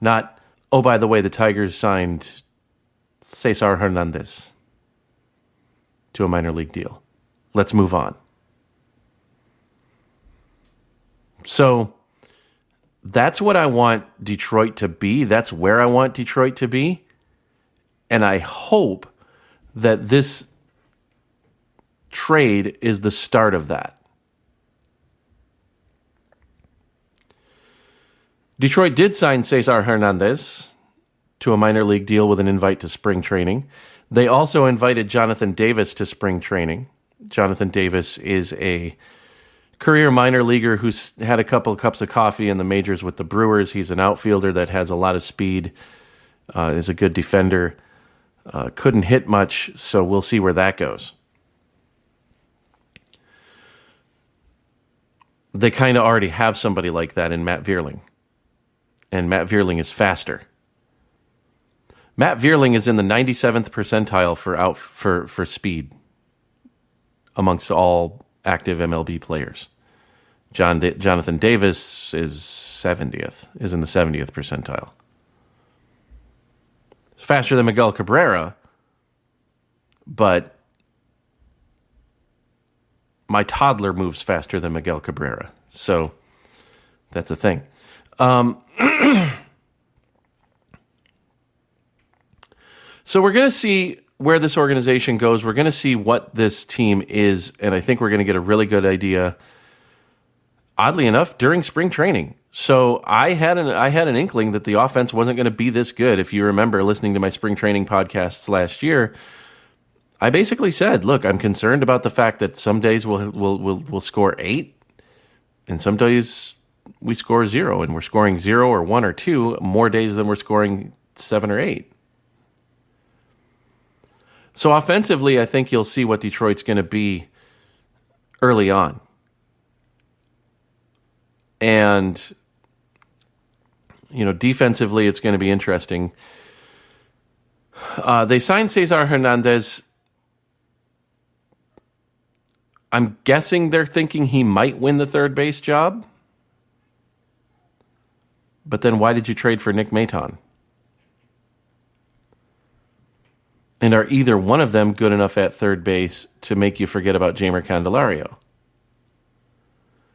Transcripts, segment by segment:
Not, oh, by the way, the Tigers signed Cesar Hernandez to a minor league deal. Let's move on. So that's what I want Detroit to be. That's where I want Detroit to be. And I hope that this trade is the start of that. Detroit did sign Cesar Hernandez to a minor league deal with an invite to spring training. They also invited Jonathan Davis to spring training. Jonathan Davis is a career minor leaguer who's had a couple of cups of coffee in the majors with the Brewers. He's an outfielder that has a lot of speed, is a good defender, couldn't hit much, so we'll see where that goes. They kind of already have somebody like that in Matt Vierling, and Matt Vierling is faster. Matt Vierling is in the 97th percentile for speed amongst all active MLB players. Jonathan Davis is in the 70th percentile. Faster than Miguel Cabrera, but my toddler moves faster than Miguel Cabrera. So that's a thing. So we're going to see where this organization goes. We're going to see what this team is, and I think we're going to get a really good idea, oddly enough, during spring training. So I had an inkling that the offense wasn't going to be this good. If you remember listening to my spring training podcasts last year, I basically said, look, I'm concerned about the fact that some days we'll score 8, and some days we score 0, and we're scoring 0 or 1 or 2 more days than we're scoring 7 or 8. So offensively, I think you'll see what Detroit's going to be early on. And, defensively, it's going to be interesting. They signed Cesar Hernandez. I'm guessing they're thinking he might win the third base job. But then why did you trade for Nick Maton? And are either one of them good enough at third base to make you forget about Jeimer Candelario?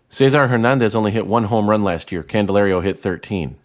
Cesar Hernandez only hit 1 home run last year. Candelario hit 13.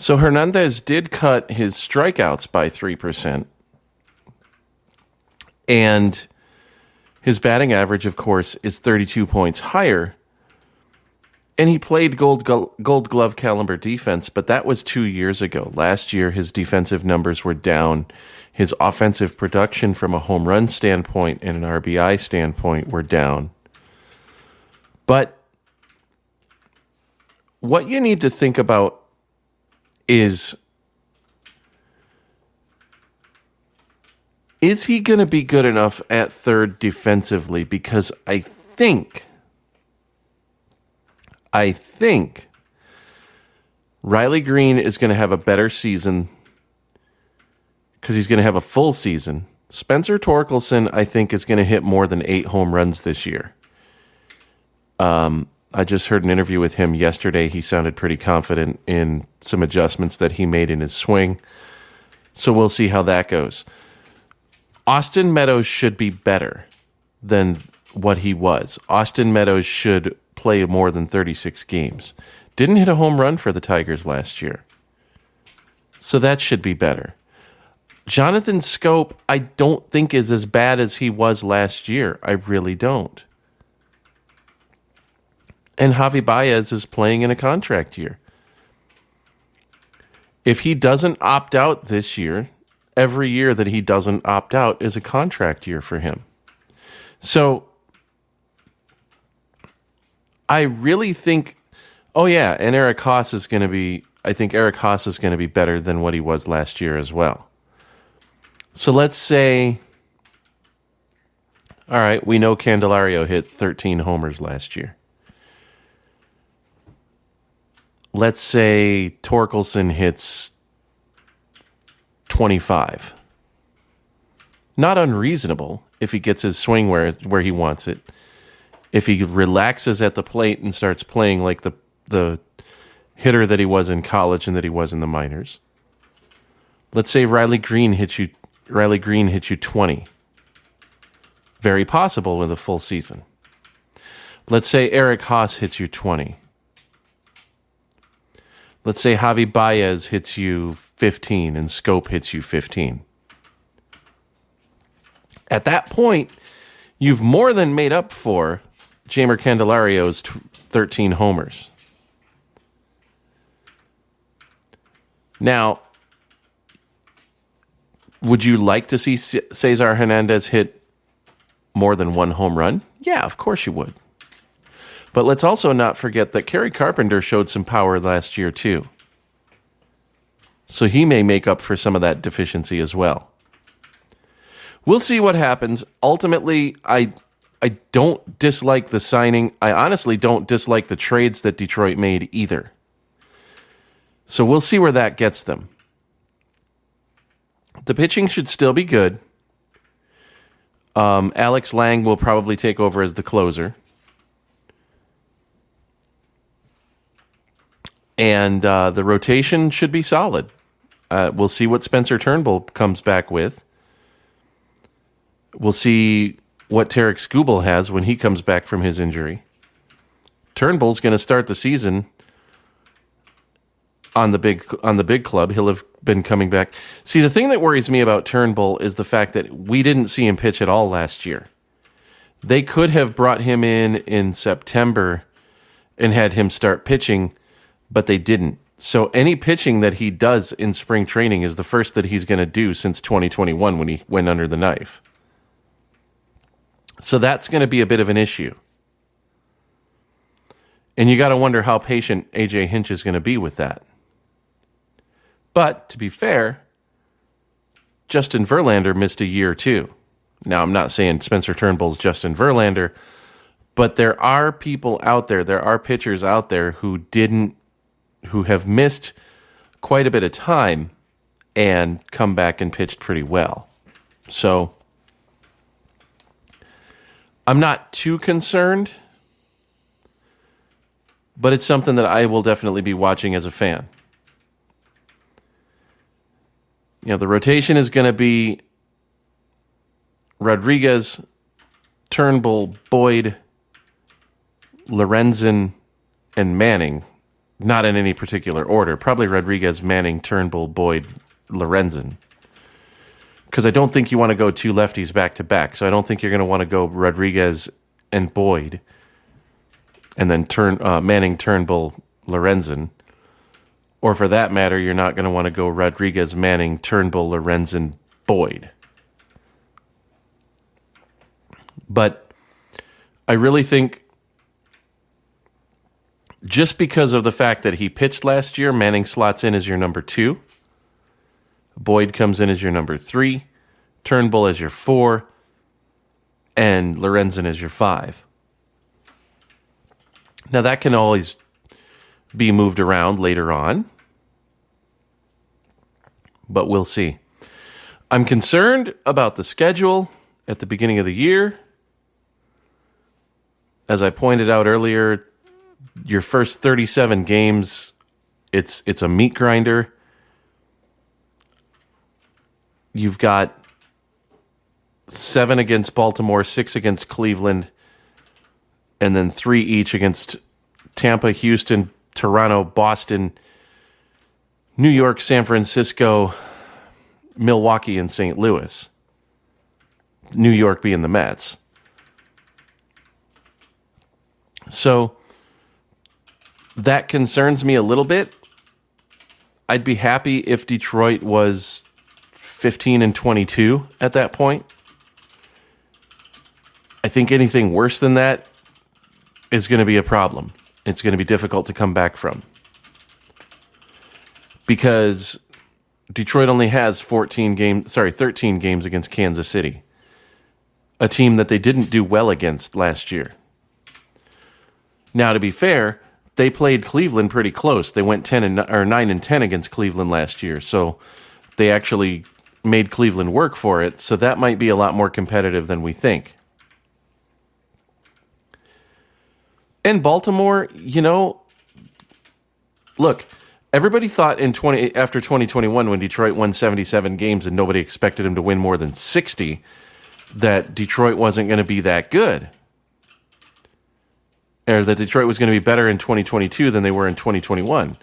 So Hernandez did cut his strikeouts by 3%. And his batting average, of course, is 32 points higher. And he played gold glove caliber defense, but that was 2 years ago. Last year, his defensive numbers were down. His offensive production from a home run standpoint and an RBI standpoint were down. But what you need to think about is he going to be good enough at third defensively? Because I think Riley Green is going to have a better season because he's going to have a full season. Spencer Torkelson, I think, is going to hit more than 8 home runs this year. I just heard an interview with him yesterday. He sounded pretty confident in some adjustments that he made in his swing. So we'll see how that goes. Austin Meadows should be better than what he was. Austin Meadows should play more than 36 games. Didn't hit a home run for the Tigers last year. So that should be better. Jonathan Schoop, I don't think is as bad as he was last year. I really don't. And Javi Baez is playing in a contract year. If he doesn't opt out this year, every year that he doesn't opt out is a contract year for him. So I really think, and Eric Haas is going to be, I think Eric Haas is going to be better than what he was last year as well. So let's say, all right, we know Candelario hit 13 homers last year. Let's say Torkelson hits 25. Not unreasonable if he gets his swing where he wants it. If he relaxes at the plate and starts playing like the hitter that he was in college and that he was in the minors. Let's say Riley Green hits you 20. Very possible with a full season. Let's say Eric Haas hits you 20. Let's say Javi Baez hits you 15 and Schoop hits you 15. At that point, you've more than made up for Jeimer Candelario's 13 homers. Now, would you like to see Cesar Hernandez hit more than one home run? Yeah, of course you would. But let's also not forget that Kerry Carpenter showed some power last year too. So he may make up for some of that deficiency as well. We'll see what happens. Ultimately, I don't dislike the signing. I honestly don't dislike the trades that Detroit made either. So we'll see where that gets them. The pitching should still be good. Alex Lang will probably take over as the closer. And the rotation should be solid. We'll see what Spencer Turnbull comes back with. We'll see what Tarek Skubal has when he comes back from his injury. Turnbull's going to start the season on the big club. He'll have been coming back. See, the thing that worries me about Turnbull is the fact that we didn't see him pitch at all last year. They could have brought him in September and had him start pitching, but they didn't. So any pitching that he does in spring training is the first that he's going to do since 2021 when he went under the knife. So that's going to be a bit of an issue. And you got to wonder how patient A.J. Hinch is going to be with that. But to be fair, Justin Verlander missed a year too. Now, I'm not saying Spencer Turnbull's Justin Verlander, but there are people out there, there are pitchers out there who have missed quite a bit of time and come back and pitched pretty well. So I'm not too concerned, but it's something that I will definitely be watching as a fan. You know, the rotation is going to be Rodriguez, Turnbull, Boyd, Lorenzen, and Manning. not in any particular order. Probably Rodriguez, Manning, Turnbull, Boyd, Lorenzen. Because I don't think you want to go two lefties back-to-back. So I don't think you're going to want to go Rodriguez and Boyd and then Manning, Turnbull, Lorenzen. Or for that matter, you're not going to want to go Rodriguez, Manning, Turnbull, Lorenzen, Boyd. But I really think just because of the fact that he pitched last year, Manning slots in as your number 2. Boyd comes in as your number 3. Turnbull as your 4. And Lorenzen as your 5. Now, that can always be moved around later on. But we'll see. I'm concerned about the schedule at the beginning of the year. As I pointed out earlier, your first 37 games, it's a meat grinder. You've got 7 against Baltimore, 6 against Cleveland, and then 3 each against Tampa, Houston, Toronto, Boston, New York, San Francisco, Milwaukee, and St. Louis. New York being the Mets. So that concerns me a little bit. I'd be happy if Detroit was 15-22 at that point. I think anything worse than that is going to be a problem. It's going to be difficult to come back from. Because Detroit only has 13 games against Kansas City. A team that they didn't do well against last year. Now, to be fair, they played Cleveland pretty close. They went 9-10 against Cleveland last year, so they actually made Cleveland work for it. So that might be a lot more competitive than we think. And Baltimore, look, everybody thought after 2021, when Detroit won 77 games and nobody expected him to win more than 60, that Detroit wasn't going to be that good. Or that Detroit was going to be better in 2022 than they were in 2021.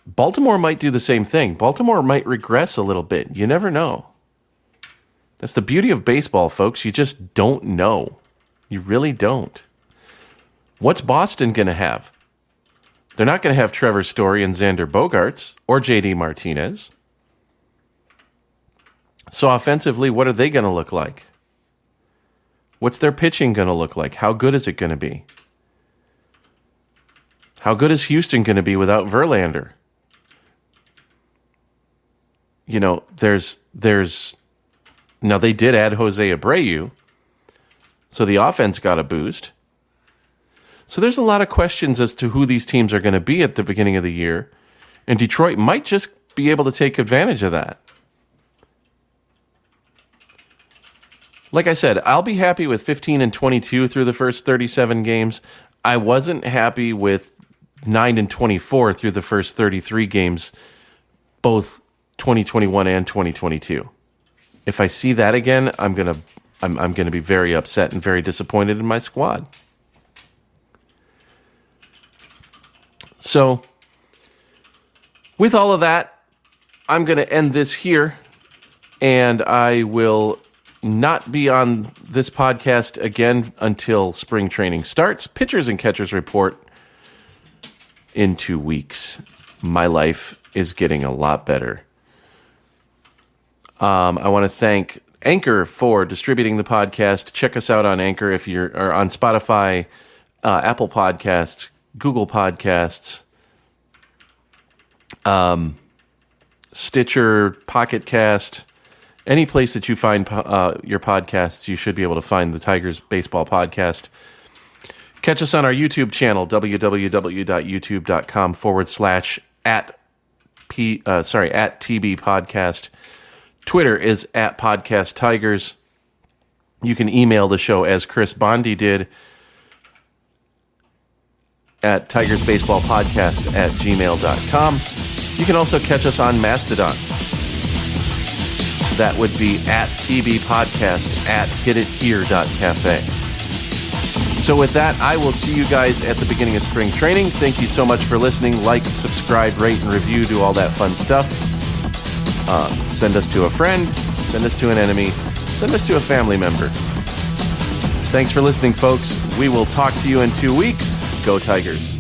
Baltimore might do the same thing. Baltimore might regress a little bit. You never know. That's the beauty of baseball, folks. You just don't know. You really don't. What's Boston going to have? They're not going to have Trevor Story and Xander Bogaerts or JD Martinez. So offensively, what are they going to look like? What's their pitching going to look like? How good is it going to be? How good is Houston going to be without Verlander? Now they did add Jose Abreu, so the offense got a boost. So there's a lot of questions as to who these teams are going to be at the beginning of the year, and Detroit might just be able to take advantage of that. Like I said, I'll be happy with 15-22 through the first 37 games. I wasn't happy with 9-24 through the first 33 games, both 2021 and 2022. If I see that again, I'm gonna be very upset and very disappointed in my squad. So, with all of that, I'm going to end this here, and I will not be on this podcast again until spring training starts. Pitchers and catchers report in 2 weeks. My life is getting a lot better. I want to thank Anchor for distributing the podcast. Check us out on Anchor if you're on Spotify, Apple Podcasts, Google Podcasts, Stitcher, Pocket Cast. Any place that you find your podcasts, you should be able to find the Tigers Baseball Podcast. Catch us on our YouTube channel, www.youtube.com/@TB Podcast. Twitter is @Podcast Tigers. You can email the show as Chris Bondi did at tigersbaseballpodcast@gmail.com. You can also catch us on Mastodon. That would be @TB Podcast @hitithere.cafe. So with that, I will see you guys at the beginning of spring training. Thank you so much for listening. Like, subscribe, rate, and review. Do all that fun stuff. Send us to a friend. Send us to an enemy. Send us to a family member. Thanks for listening, folks. We will talk to you in 2 weeks. Go Tigers.